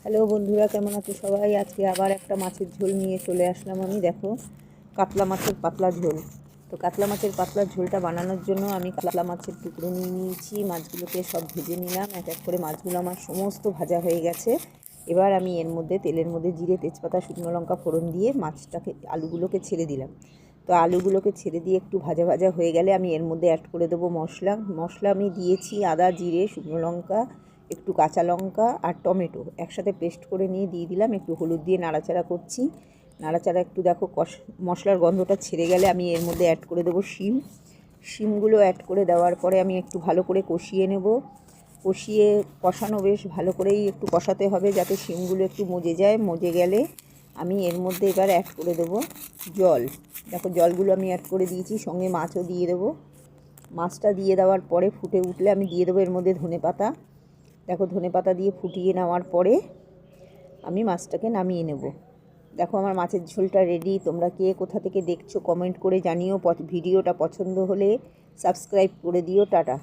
Hello বন্ধুরা, কেমন আছো সবাই? আজকে আবার একটা মাছের ঝোল নিয়ে চলে আসলাম আমি। দেখো, কাতলা মাছের পাতলা ঝোল। তো কাতলা মাছের পাতলা ঝোলটা বানানোর জন্য আমি কাতলা মাছের টুকরো নিয়ে নিয়েছি। মাছগুলোকে সব ভেজে নিলাম। এক এক করে মাছগুলো আমার সমস্ত ভাজা হয়ে গেছে। এবার আমি এর মধ্যে তেলের মধ্যে জিরে, তেজপাতা, শুকনো লঙ্কা ফোড়ন দিয়ে আলুগুলোকে ছেড়ে দিলাম। তো আলুগুলোকে ছেড়ে দিয়ে একটু ভাজা ভাজা হয়ে গেলে আমি এর মধ্যে অ্যাড করে দেবো মশলা আমি দিয়েছি আদা, জিরে, শুকনো লঙ্কা, একটু কাঁচা লঙ্কা আর টমেটো একসাথে পেস্ট করে নিয়ে দিয়ে দিলাম। একটু হলুদ দিয়ে নাড়াচাড়া করছি। নাড়াচাড়া একটু দেখো মশলার গন্ধটা ছেড়ে গেলে আমি এর মধ্যে অ্যাড করে দেবো শিমগুলো অ্যাড করে দেওয়ার পরে আমি একটু ভালো করে কষিয়ে নেব। কষানো বেশ ভালো করেই একটু কষাতে হবে যাতে শিমগুলো একটু মজে যায়। মজে গেলে আমি এর মধ্যে এবার অ্যাড করে দেবো জল। দেখো, জলগুলো আমি অ্যাড করে দিয়েছি, সঙ্গে মাছও দিয়ে দেবো। মাছটা দিয়ে দেওয়ার পরে ফুটে উঠলে আমি দিয়ে দেবো এর মধ্যে ধনেপাতা। দেখো, ধনেপাতা দিয়ে ফুটিয়ে নেওয়ার পরে আমি মাছটাকে নামিয়ে নেব। দেখো, আমার মাছের ঝোলটা রেডি। তোমরা কে কোথা থেকে দেখছো কমেন্ট করে জানিও। ভিডিওটা পছন্দ হলে সাবস্ক্রাইব করে দিও। টাটা।